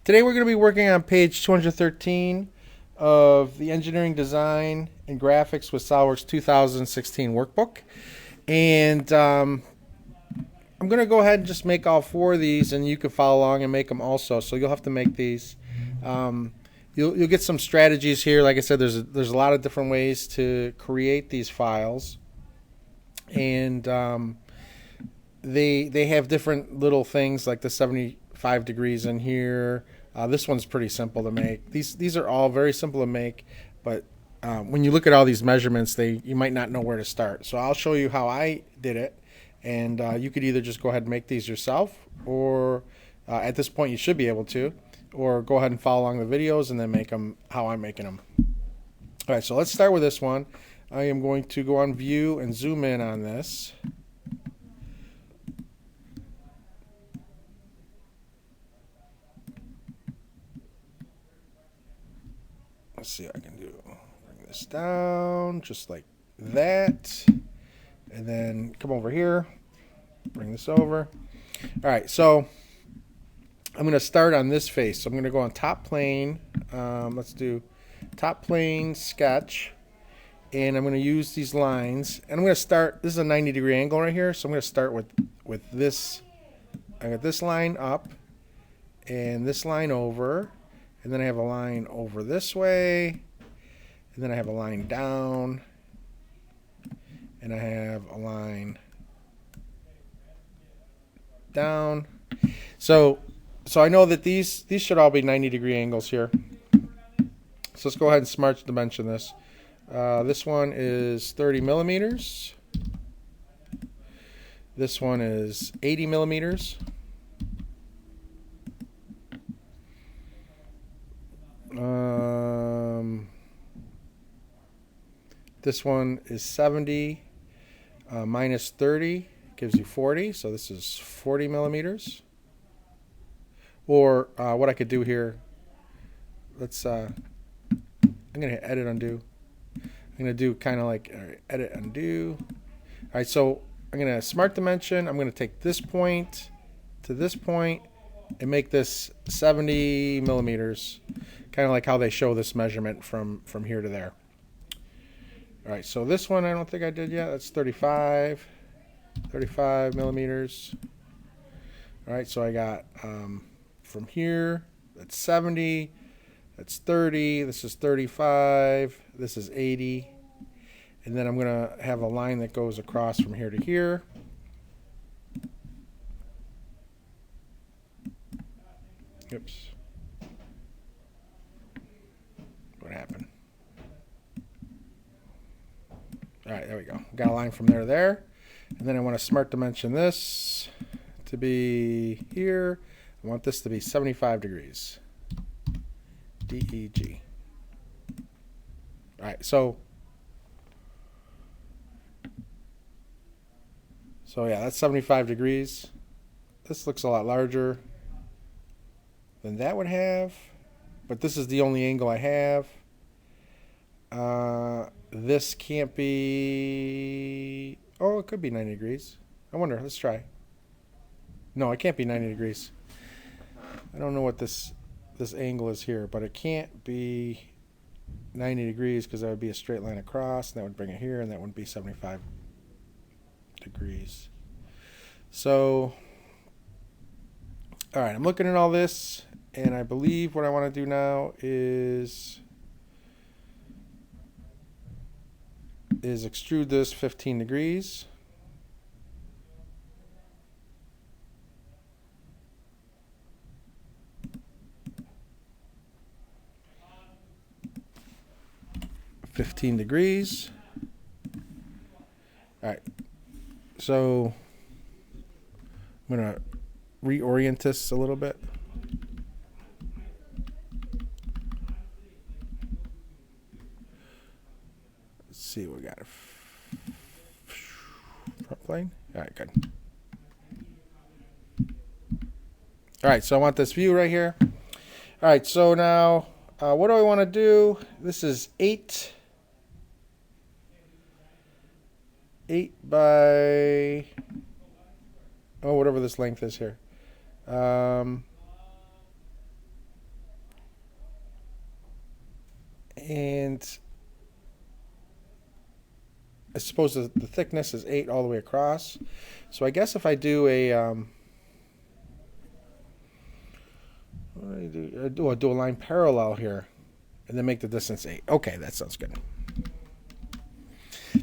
Today we're going to be working on page 213 of the Engineering Design and Graphics with SolidWorks 2016 workbook. And I'm going to go ahead and just make all four of these, and you can follow along and make them also. So you'll have to make these. You'll get some strategies here. Like I said, there's a lot of different ways to create these files. And they have different little things like the 75 degrees in here. This one's pretty simple to make. These are all very simple to make, but when you look at all these measurements, you might not know where to start. So I'll show you how I did it, and you could either just go ahead and make these yourself, or at this point you should be able to, or go ahead and follow along the videos and then make them how I'm making them. All right, so let's start with this one. I am going to go on View and zoom in on this. Let's see what I can do. Bring this down just like that. And then come over here. Bring this over. All right, so I'm going to start on this face. So I'm going to go on top plane. Let's do top plane sketch. And I'm going to use these lines. And I'm going to start, this is a 90-degree angle right here. So I'm going to start with this. I got this line up and this line over. And then I have a line over this way. And then I have a line down. And I have a line down. So I know that these should all be 90-degree angles here. So let's go ahead and smart dimension this. This one is 30 millimeters. This one is 80 millimeters. This one is 70 minus 30 gives you 40, so this is 40 millimeters. Or what I could do here, let's I'm gonna hit edit undo. I'm gonna do kind of like edit undo. All right, so I'm gonna smart dimension. I'm gonna take this point to this point and make this 70 millimeters, kind of like how they show this measurement from here to there. All right, so this one I don't think I did yet. That's 35 millimeters. All right, so I got from here, that's 70, that's 30, this is 35, this is 80, and then I'm going to have a line that goes across from here to here. Oops. What happened? All right, there we go. Got a line from there to there. And then I want to smart dimension this to be here. I want this to be 75 degrees. DEG. All right, so yeah, that's 75 degrees. This looks a lot larger than that would have, but this is the only angle I have. This can't be, oh, it could be 90 degrees. I wonder, let's try. No, it can't be 90 degrees. I don't know what this angle is here, but it can't be 90 degrees because that would be a straight line across, and that would bring it here, and that wouldn't be 75 degrees. So, all right, I'm looking at all this, and I believe what I want to do now is extrude this 15 degrees. All right, so I'm going to reorient this a little bit. Let's see what we got. Front plane. All right, good. All right, so I want this view right here. All right, so now what do I want to do? This is 8 by, oh, whatever this length is here. And I suppose the thickness is 8 all the way across. So I guess if I do do a line parallel here, and then make the distance 8. Okay, that sounds good.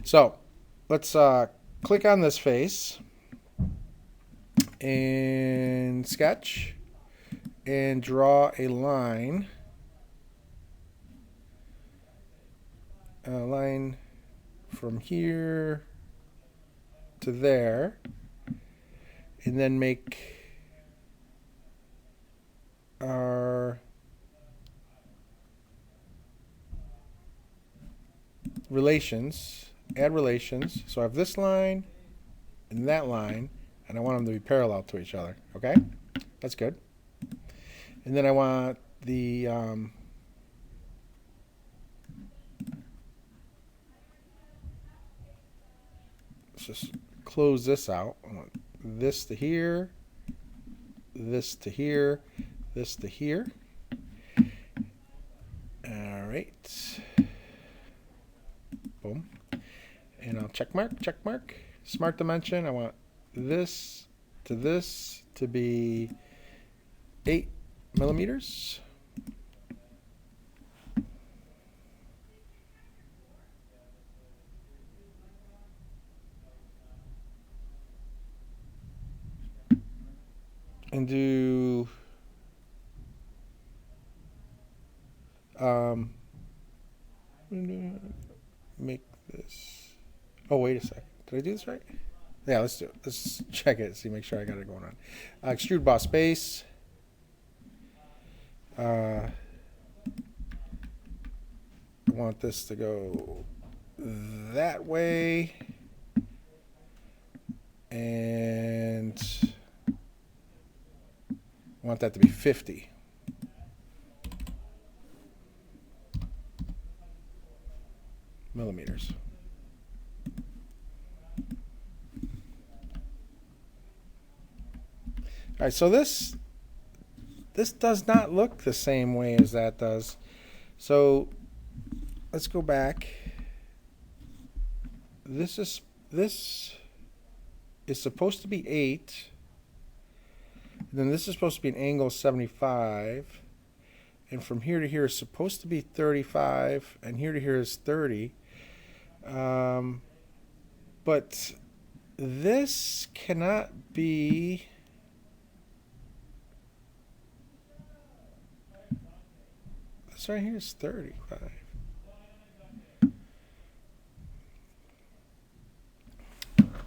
So let's click on this face and sketch and draw a line. A line from here to there, and then make our relations, add relations. So I have this line and that line, and I want them to be parallel to each other. Okay, that's good. And then I want the let's just close this out. I want this to here, this to here, this to here. All right. Boom. And I'll check mark. Smart dimension. I want this to be 8 millimeters. And do make this. Oh, wait a second. Did I do this right? Yeah, let's do it. Let's check it. See, make sure I got it going on. Extrude boss base. I want this to go that way, and I want that to be 50. Millimeters. All right, so this does not look the same way as that does. So let's go back. This is supposed to be 8. And then this is supposed to be an angle 75. And from here to here is supposed to be 35. And here to here is 30. But this cannot be. This right here is 35.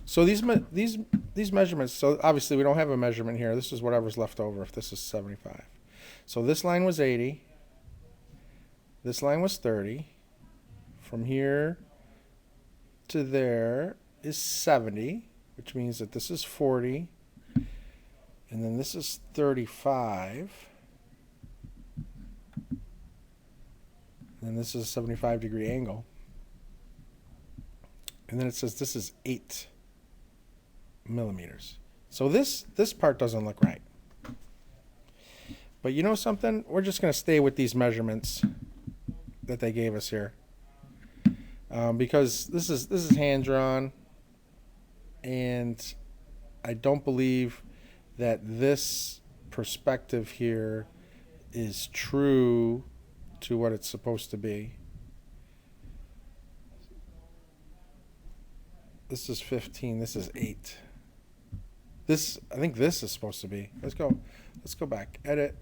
So these measurements, so obviously we don't have a measurement here. This is whatever's left over if this is 75. So this line was 80. This line was 30. From here to there is 70, which means that this is 40. And then this is 35. And then this is a 75-degree angle. And then it says this is 8 millimeters. So this part doesn't look right. But you know something? We're just going to stay with these measurements that they gave us here, because this is hand drawn, and I don't believe that this perspective here is true to what it's supposed to be. This is 15. This is 8. I think this is supposed to be. Let's go back. Edit.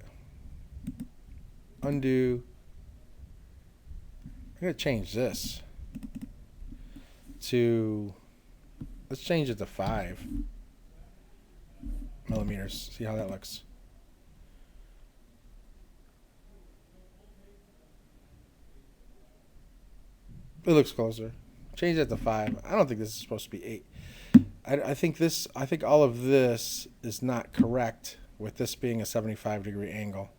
Undo. I'm gonna change this to. Let's change it to 5 millimeters. See how that looks. It looks closer. Change that to 5. I don't think this is supposed to be 8. I think all of this is not correct with this being a 75-degree angle,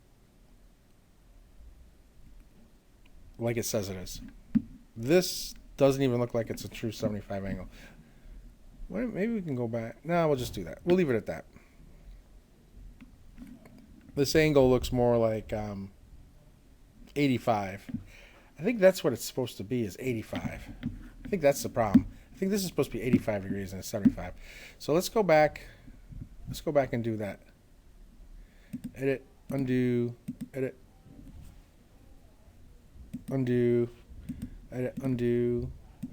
like it says it is. This doesn't even look like it's a true 75 angle. Maybe we can go back. No, we'll just do that. We'll leave it at that. This angle looks more like 85. I think that's what it's supposed to be, is 85. I think that's the problem. I think this is supposed to be 85 degrees and it's 75. So let's go back. Let's go back and do that. Edit, undo, edit, undo, edit, undo,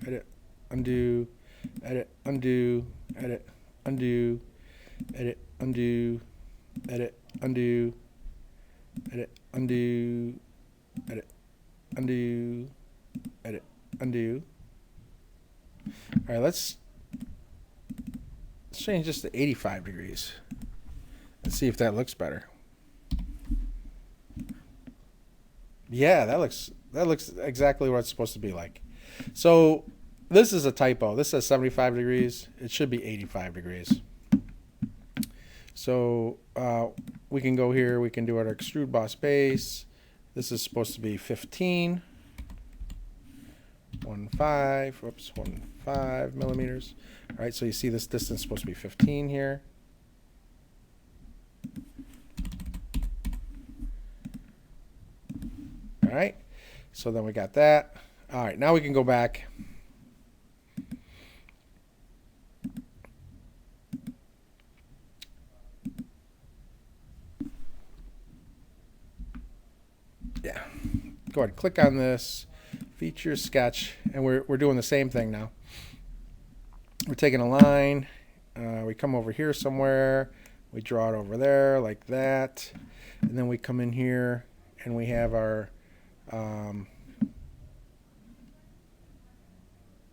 edit, undo, edit, undo, edit, undo, edit, undo, edit, undo, edit, undo, edit, undo, edit, undo. All right, let's change this to 85 degrees and see if that looks better. Yeah, that looks exactly what it's supposed to be like. So this is a typo. This says 75 degrees. It should be 85 degrees. So we can go here. We can do our extrude boss base. This is supposed to be 15. 1.5 millimeters. All right, so you see this distance is supposed to be 15 here. All right, so then we got that. All right, now we can go back. Yeah, go ahead, click on this. Feature sketch, and we're doing the same thing now. We're taking a line, we come over here somewhere, we draw it over there like that, and then we come in here and we have our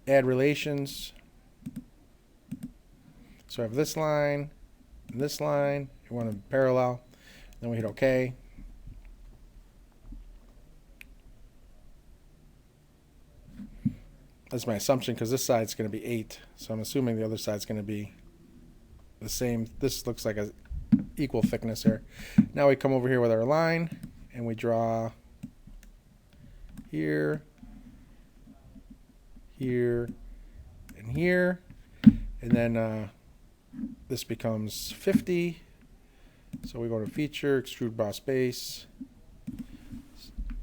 add relations. So I have this line and this line, you want them parallel, then we hit OK. That's my assumption, because this side's going to be 8, so I'm assuming the other side's going to be the same. This looks like a equal thickness here. Now we come over here with our line and we draw here, here, and here, and then this becomes 50. So we go to feature, extrude boss base,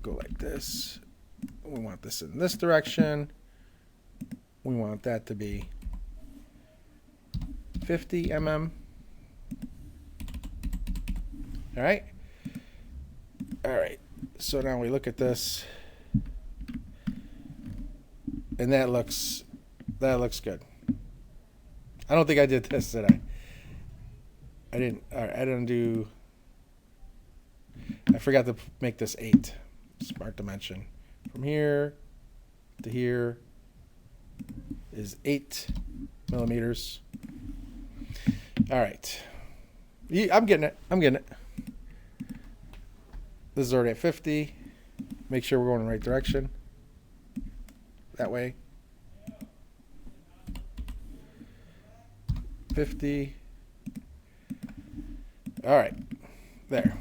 go like this. We want this in this direction. We want that to be 50 mm. All right. All right. So now we look at this, and that looks good. I don't think I did this, did I? I didn't. All right. I didn't do. I forgot to make this 8. Smart dimension. From here to here is 8 millimeters. All right. I'm getting it. I'm getting it. This is already at 50. Make sure we're going in the right direction. That way. 50. All right. There.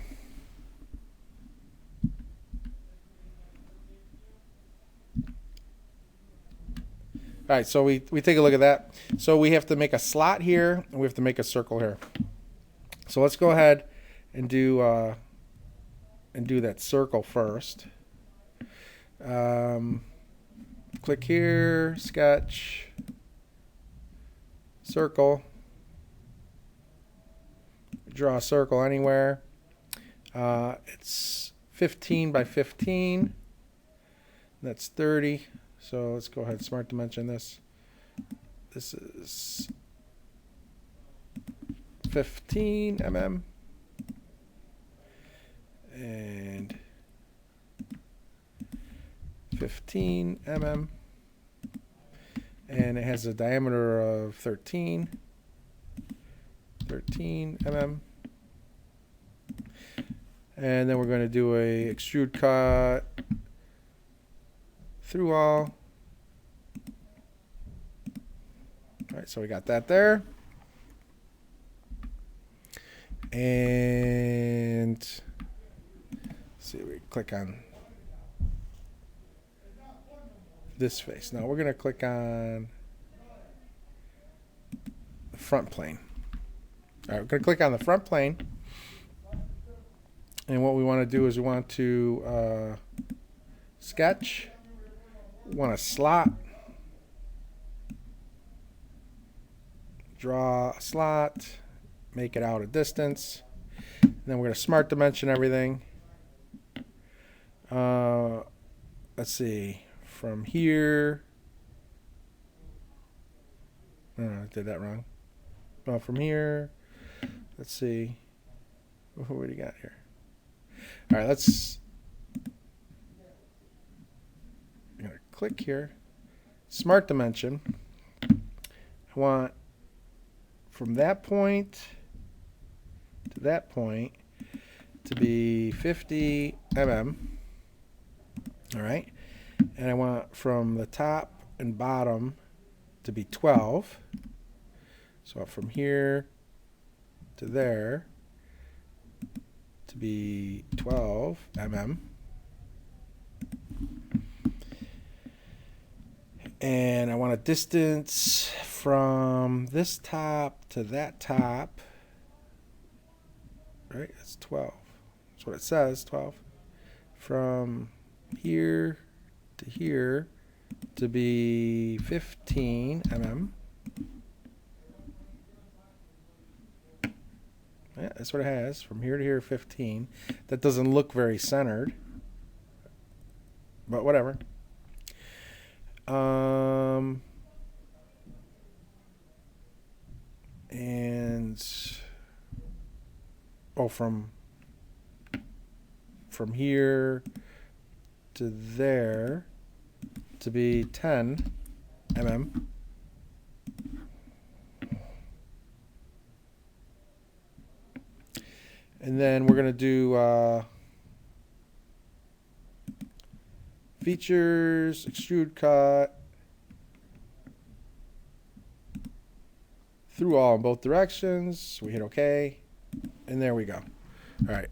All right, so we take a look at that. So we have to make a slot here, and we have to make a circle here. So let's go ahead and do that circle first. Click here, sketch, circle. Draw a circle anywhere. It's 15 by 15. That's 30. So let's go ahead and smart dimension this. This is 15 mm. And 15 mm. And it has a diameter of 13 mm. And then we're going to do a extrude cut through all. All right, so we got that there. And let's see, we click on this face. Now we're going to click on the front plane. All right, we're going to click on the front plane. And what we want to do is we want to sketch. want a slot. Draw a slot, make it out a distance. And then we're going to smart dimension everything. Let's see, from here. Oh, I did that wrong. Oh, from here. Let's see. What do we got here? All right, let's. I'm going to click here. Smart dimension. I want from that point to that point to be 50 mm. All right. And I want from the top and bottom to be 12. So from here to there to be 12 mm. And I want a distance from this top to that top. Right? That's 12. That's what it says, 12. From here to here to be 15 mm. Yeah, that's what it has. From here to here, 15. That doesn't look very centered, but whatever. And from here to there to be 10 mm. And then we're going to do features, extrude cut, through all in both directions. We hit OK, and there we go. All right.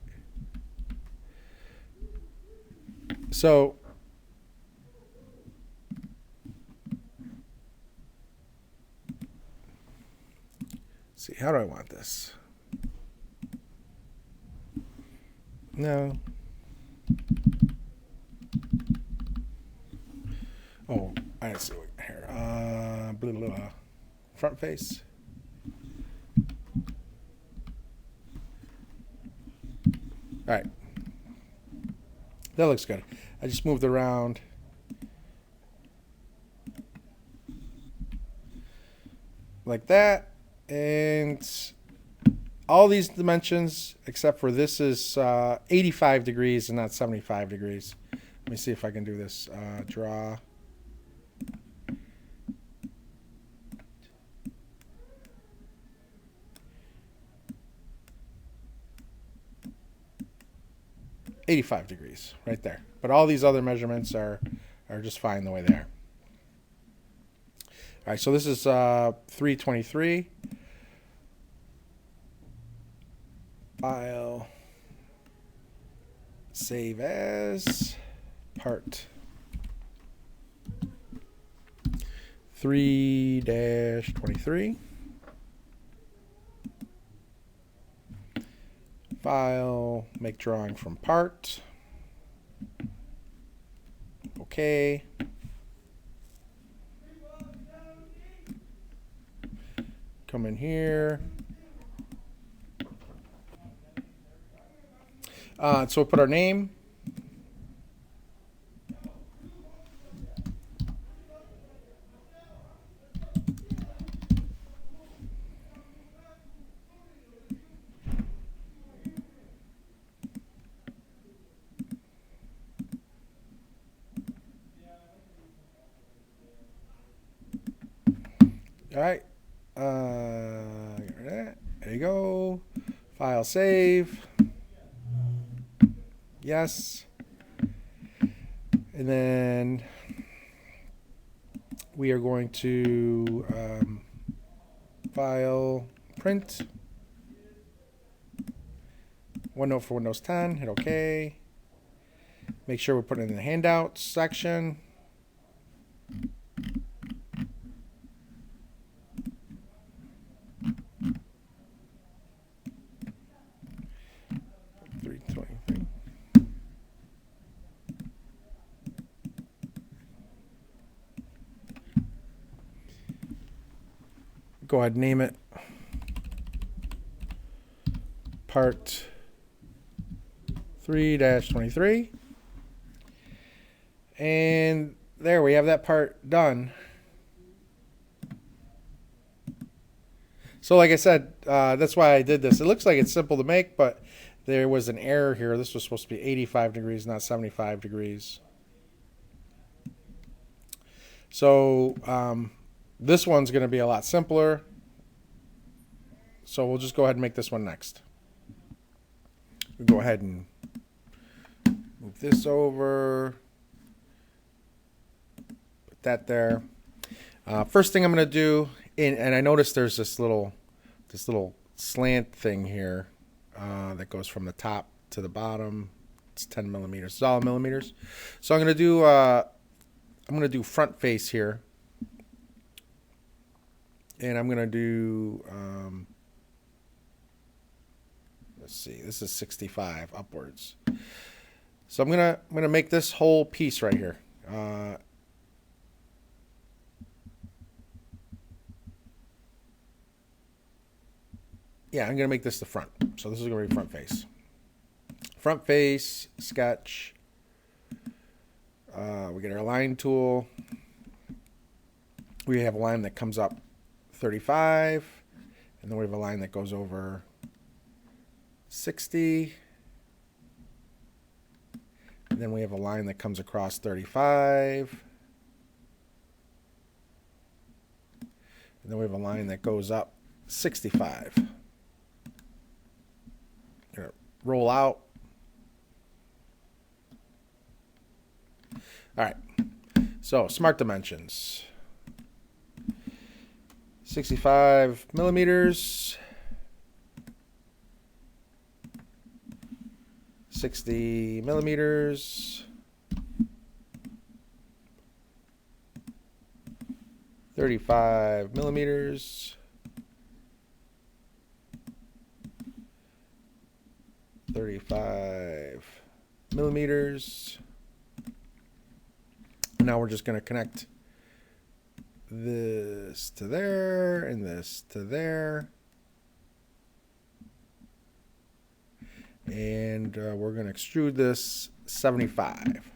So let's see, how do I want this? No. Oh, I didn't see it here. Blah, blah, blah. Front face. All right. That looks good. I just moved around. Like that. And all these dimensions, except for this, is 85 degrees and not 75 degrees. Let me see if I can do this. Draw. $85 degrees right there. But all these other measurements are just fine the way they are. All right, so this is 323. File. Save as. Part. 3-23. File, make drawing from part. Okay. Come in here. So we'll put our name. All right. There you go. File save. Yes. And then we are going to file print. OneNote for Windows 10. Hit OK. Make sure we put it in the handouts section. go ahead and name it part 3-23. And there we have that part done. So like I said, that's why I did this. It looks like it's simple to make, but there was an error here. This was supposed to be 85 degrees, not 75 degrees. So this one's going to be a lot simpler. So we'll just go ahead and make this one next. We'll go ahead and move this over. Put that there. First thing I'm going to do, and I noticed there's this little slant thing here that goes from the top to the bottom. It's 10 millimeters. It's all millimeters. So I'm going to do front face here, and I'm going to do let's see, this is 65 upwards. So I'm gonna make this whole piece right here. Yeah, I'm gonna make this the front. So this is gonna be front face. Front face sketch. We get our line tool. We have a line that comes up 35, and then we have a line that goes over 60, and then we have a line that comes across 35, and then we have a line that goes up 65. Gonna roll out. All right, so smart dimensions. 65 millimeters. 60 millimeters. 35 millimeters. 35 millimeters. Now we're just going to connect this to there and this to there. And we're going to extrude this 75.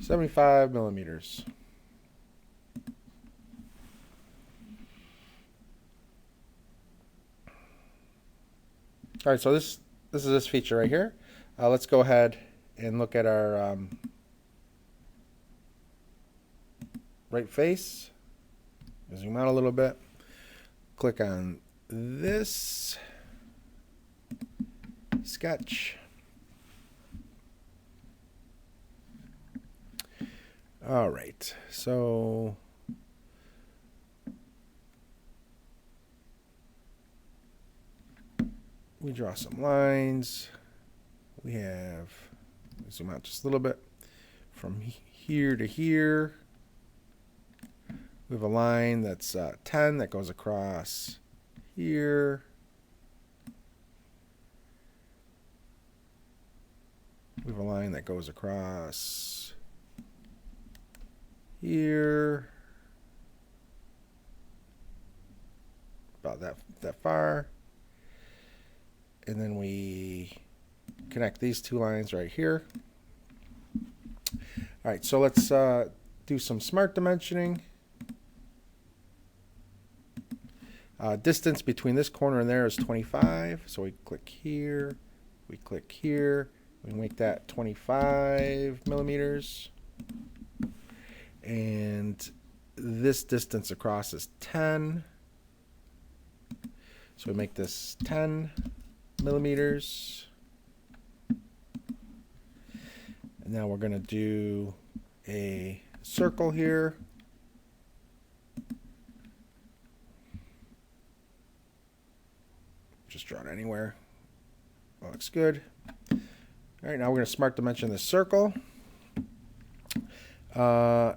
$75 millimeters. All right, so this is this feature right here. Let's go ahead and look at our right face. Zoom out a little bit. Click on this. Sketch. All right, so we draw some lines. We have, zoom out just a little bit, from here to here. We have a line that's 10 that goes across here. We have a line that goes across here. About that far. And then we connect these two lines right here. All right, so let's do some smart dimensioning. Distance between this corner and there is 25. So we click here, we click here. We make that 25 millimeters. And this distance across is 10. So we make this 10 millimeters. And now we're going to do a circle here. Just draw it anywhere. That looks good. All right, now we're going to smart dimension this circle.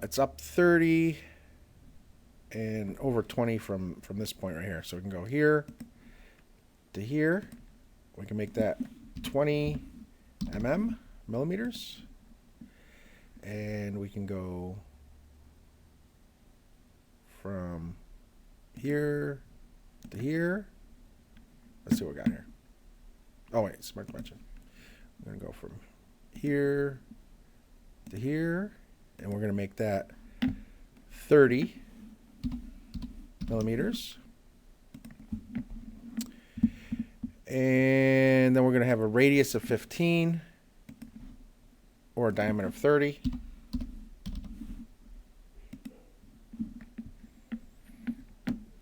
It's up 30 and over 20 from this point right here. So we can go here to here. We can make that 20 millimeters. And we can go from here to here. Let's see what we got here. Oh wait, smart dimension. We're gonna go from here to here, and we're gonna make that 30 millimeters. And then we're gonna have a radius of 15 or a diameter of 30.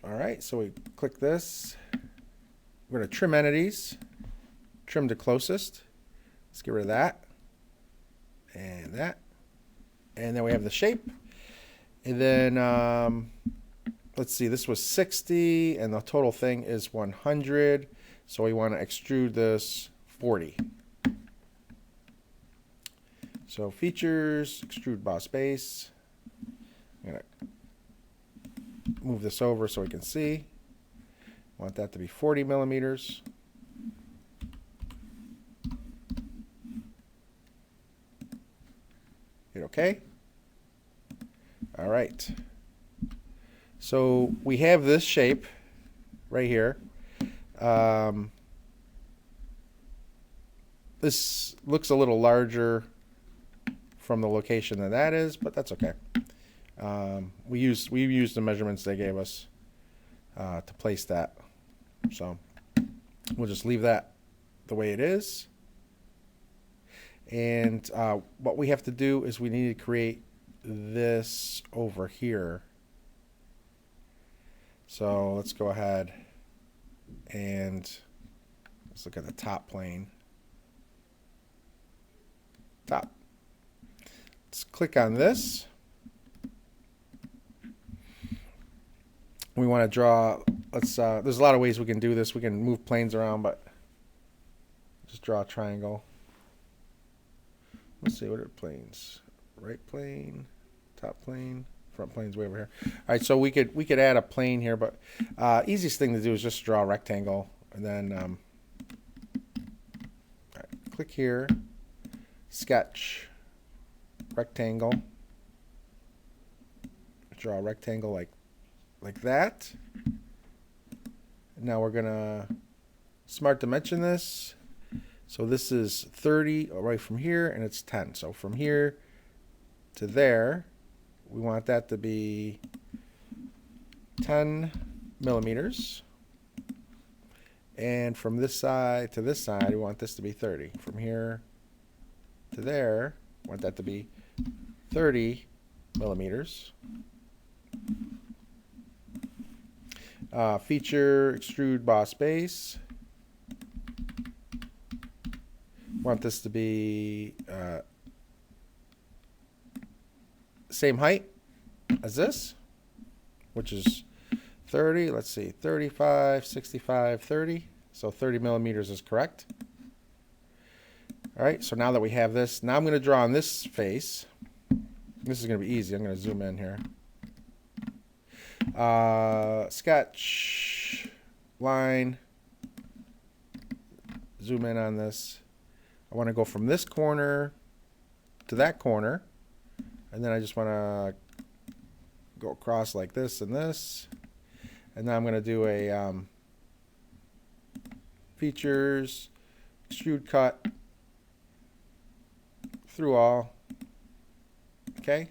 All right, so we click this. We're going to trim entities, trim to closest. Let's get rid of that and that. And then we have the shape. And then, let's see, this was 60 and the total thing is 100. So we want to extrude this 40. So features, extrude boss base. I'm going to move this over so we can see. Want that to be 40 millimeters. Hit OK. All right. So we have this shape right here. This looks a little larger from the location than that is, but that's okay. We used the measurements they gave us to place that. So we'll just leave that the way it is. And what we have to do is we need to create this over here. So let's go ahead and let's look at the top plane. Top. Let's click on this. We want to draw, there's a lot of ways we can do this. We can move planes around, but just draw a triangle. Let's see, what are planes? Right plane, top plane, front plane's way over here. All right, so we could add a plane here, but easiest thing to do is just draw a rectangle, and then all right, click here, sketch, rectangle, draw a rectangle like that. Now we're gonna smart dimension this. So this is 30 right from here, and it's 10. So from here to there, we want that to be 10 millimeters. And from this side to this side, we want this to be 30. From here to there, we want that to be 30 millimeters. Feature, extrude boss base. Want this to be same height as this, which is 30. Let's see, 35, 65, 30. So 30 millimeters is correct. All right, so now that we have this, now I'm going to draw on this face. This is going to be easy. I'm going to zoom in here. Sketch, line, zoom in on this. I want to go from this corner to that corner, and then I just want to go across like this and this, and then I'm going to do a features, extrude cut through all. Okay,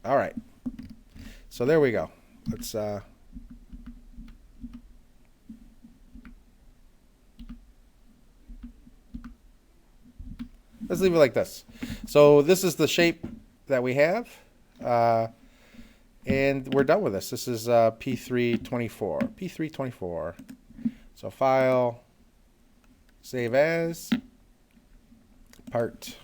all right, so there we go. Let's leave it like this. So this is the shape that we have, and we're done with this. This is P324. P324. So file, save as, part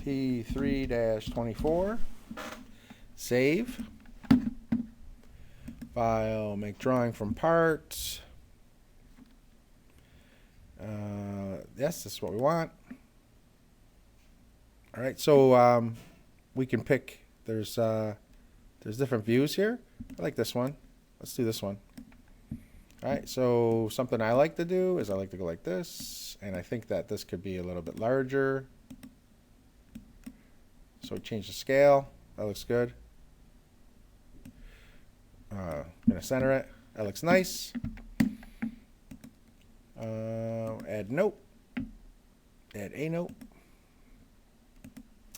P3-24. Save. File, make drawing from parts. Yes, this is what we want. All right, so we can pick. There's different views here. I like this one. Let's do this one. All right, so something I like to do is I like to go like this, and I think that this could be a little bit larger. So change the scale. That looks good. I'm going to center it. That looks nice. Add note. Add a note.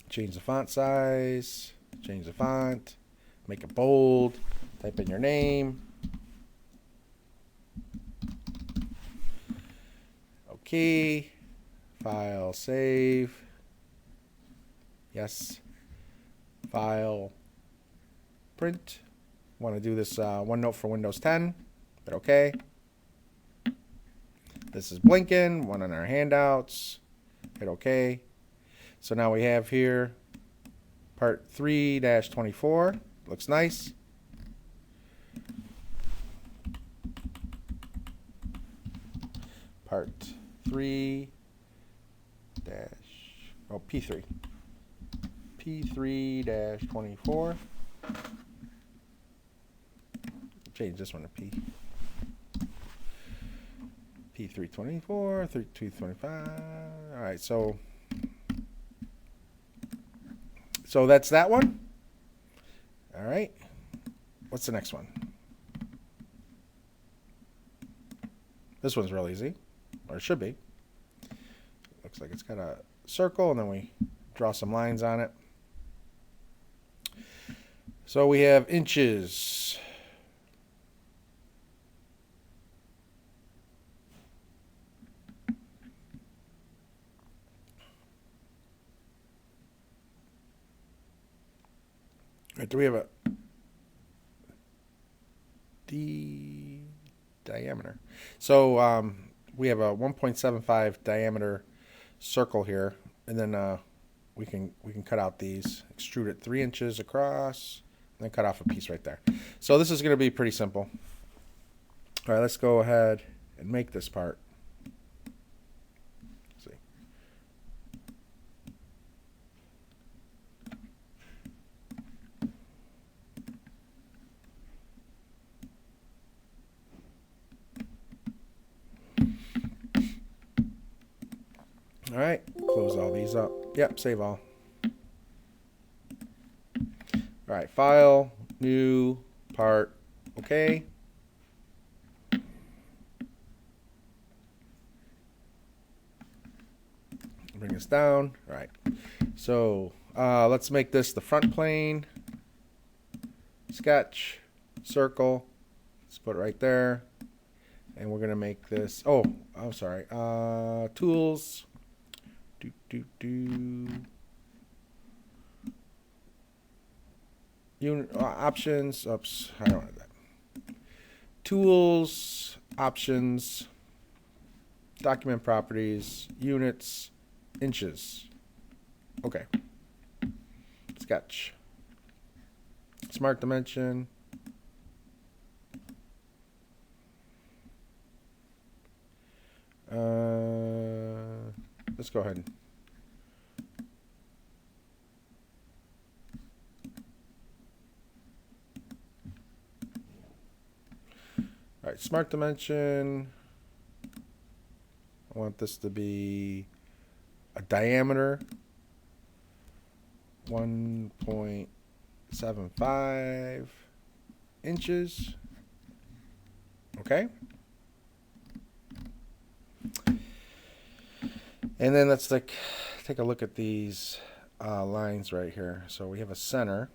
Change the font size. Change the font. Make it bold. Type in your name. Okay. File, save. Yes. File, print. Want to do this OneNote for Windows 10. Hit OK. This is blinking. One on our handouts. Hit OK. So now we have here part 3-24. Looks nice. Part 3 dash, oh, P3. P3-24. Change this one to P. P324, 3225. All right, so that's that one. All right. What's the next one? This one's real easy, or it should be. Looks like it's got a circle, and then we draw some lines on it. So we have inches. Right, do we have a diameter? So we have a 1.75 diameter circle here, and then we can cut out these, extrude it 3 inches across, and then cut off a piece right there. So this is going to be pretty simple. All right, let's go ahead and make this part. Let's see. All right, close all these up. Yep, save all. All right, file, new, part, okay. Bring this down. All right, so let's make this the front plane. Sketch, circle, let's put it right there. And we're gonna make this, oh, I'm sorry, tools, unit options. Oops, I don't have that. Tools, options, document properties, units, inches. Okay. Sketch. Smart dimension. Let's go ahead. All right, smart dimension. I want this to be a diameter 1.75 inches. Okay. And then let's take a look at these lines right here. So we have a center.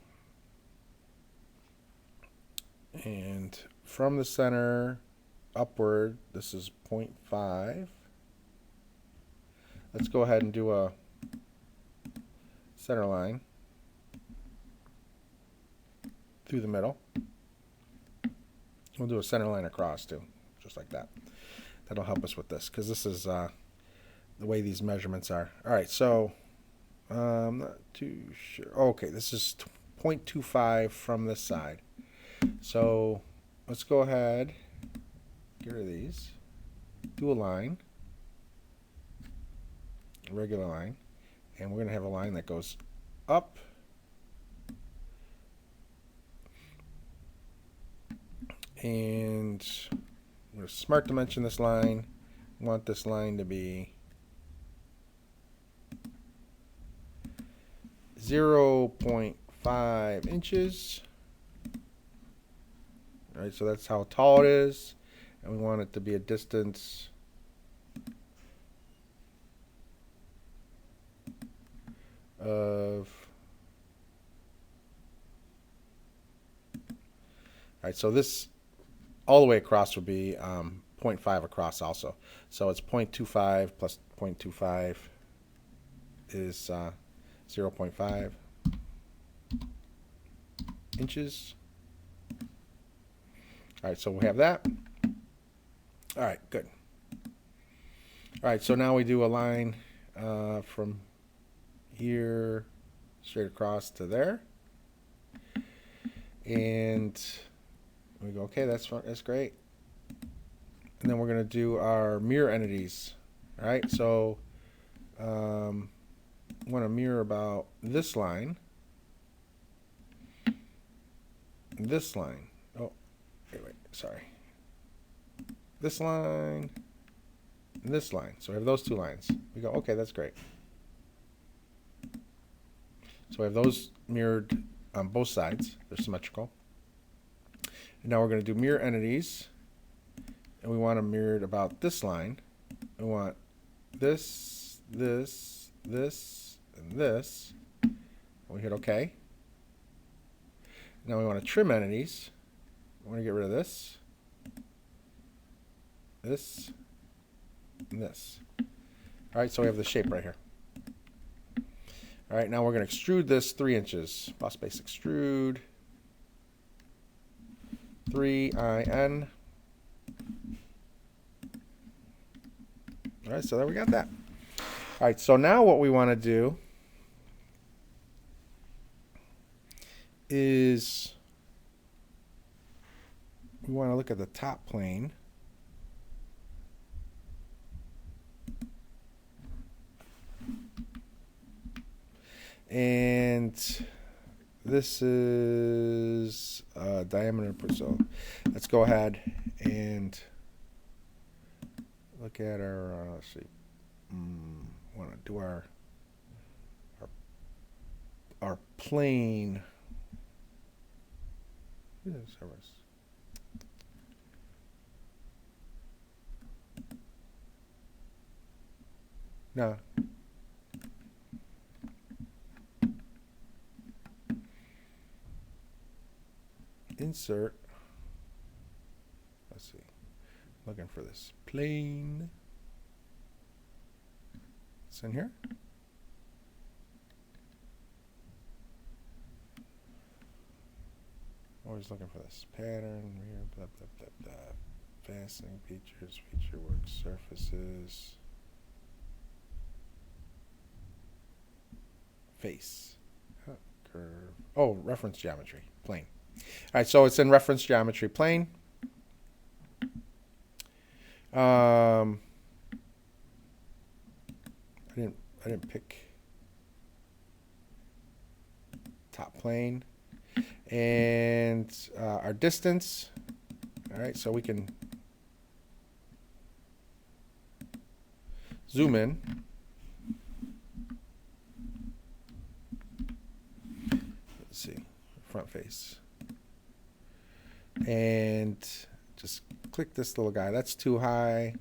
And from the center upward, this is 0.5. Let's go ahead and do a center line through the middle. We'll do a center line across too, just like that. That'll help us with this, because this is the way these measurements are. All right, so I'm not too sure. Okay, this is 0.25 from this side. So let's go ahead, get rid of these, do a line, a regular line, and we're going to have a line that goes up and we're going to smart dimension this line. I want this line to be 0.5 inches. All right, so that's how tall it is. And we want it to be a distance of, all right, so this all the way across would be 0.5 across also. So it's 0.25 plus 0.25 is 0.5 inches. All right, so we have that. All right, good. All right, so now we do a line from here straight across to there. And we go, okay, that's great. And then we're going to do our mirror entities. All right, so I want to mirror about this line, and this line. Oh, wait, sorry. This line, and this line. So we have those two lines. We go, okay, that's great. So we have those mirrored on both sides. They're symmetrical. And now we're going to do mirror entities. And we want them mirrored about this line. We want this, this, this, and this. And we hit OK. Now we want to trim entities. We want to get rid of this, this, and this. All right, so we have the shape right here. All right, now we're going to extrude this 3 inches. Boss base extrude 3IN. All right, so there we got that. All right, so now what we want to do is we want to look at the top plane. And this is diameter per, so let's go ahead and look at our, let's see, want to do our plane. No. Insert. Let's see. Looking for this plane. It's in here. Always looking for this pattern here. Blah blah blah blah. Fastening features, feature work surfaces. Face. Curve. Oh, reference geometry. Plane. All right, so it's in reference geometry plane. I didn't pick top plane. And our distance. All right, so we can zoom in. Let's see, front face. And just click this little guy. That's too high.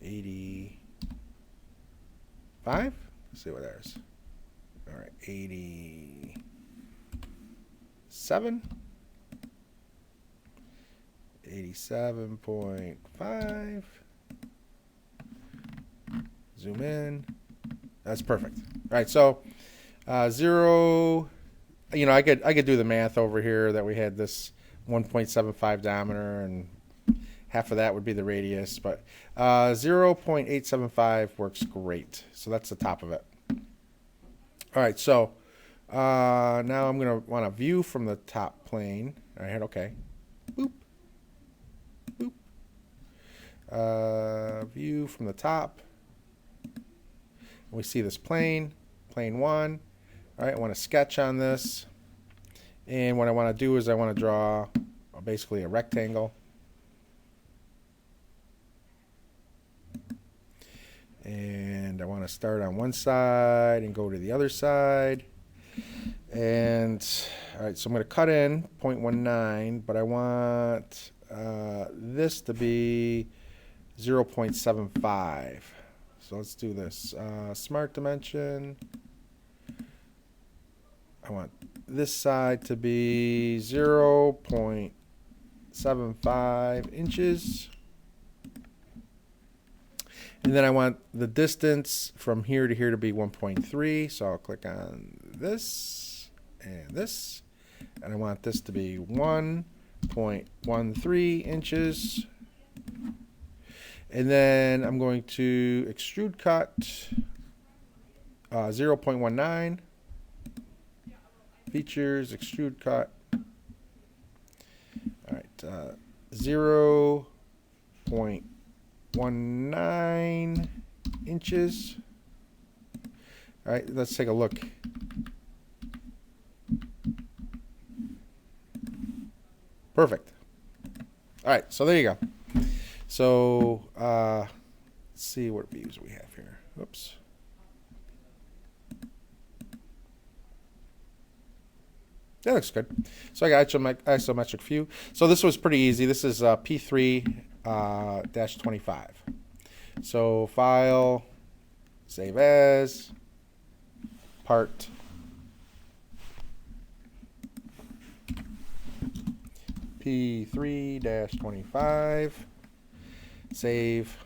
$85. Let's see what that is. All right, 87. 87.5. Zoom in. That's perfect. All right, so 0. You know, I could do the math over here that we had this 1.75 diameter, and half of that would be the radius, but 0.875 works great. So that's the top of it. All right, so now I'm going to want a view from the top plane. All right, okay. Boop. Boop. View from the top. We see this plane, plane 1. All right, I want to sketch on this. And what I want to do is I want to draw basically a rectangle. And I want to start on one side and go to the other side. And all right, so I'm going to cut in 0.19, but I want this to be 0.75. So let's do this. Smart dimension. I want this side to be 0.75 inches. And then I want the distance from here to here to be 1.3. So I'll click on this and this. And I want this to be 1.13 inches. And then I'm going to extrude cut 0.19. Features, extrude cut. All right, 0.19 inches. All right, let's take a look. Perfect. All right, so there you go. So let's see what views we have here. Oops. That looks good. So I got isometric view. So this was pretty easy. This is P3-25. So file, save as, part. P3-25. Save.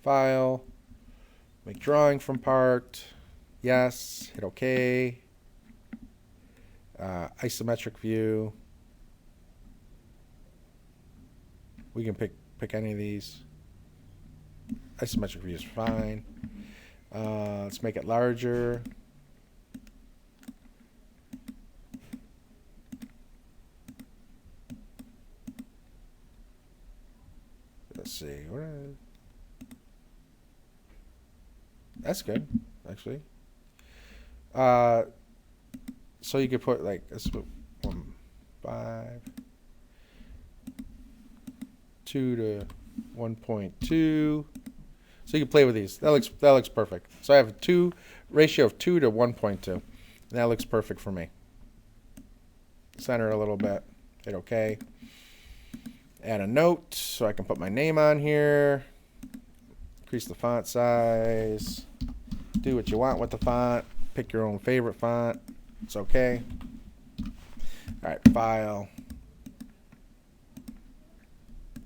File. Make drawing from part. Yes. Hit OK. Isometric view. We can pick any of these. Isometric view is fine. Let's make it larger. Let's see. That's good, actually. So you could put like let's put 1.5, 2 to 1.2. So you can play with these. That looks perfect. So I have a ratio of 2 to 1.2. And that looks perfect for me. Center a little bit. Hit OK. Add a note so I can put my name on here. Increase the font size. Do what you want with the font. Pick your own favorite font. It's okay. All right, file.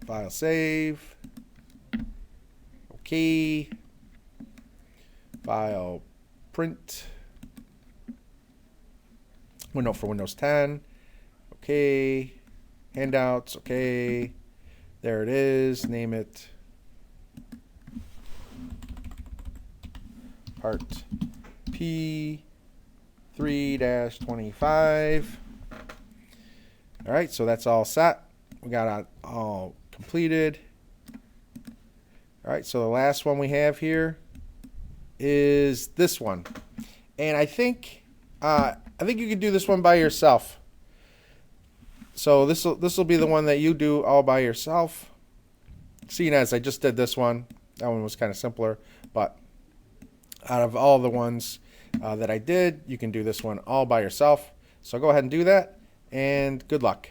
File save. Okay. File print. Window for Windows 10. Okay. Handouts. Okay. There it is. Name it. Part P3-25. All right, so that's all set. We got it all completed. All right, so the last one we have here is this one, and I think you can do this one by yourself. So this will be the one that you do all by yourself. Seeing as I just did this one, that one was kind of simpler, but out of all the ones that I did, you can do this one all by yourself. So go ahead and do that, and good luck.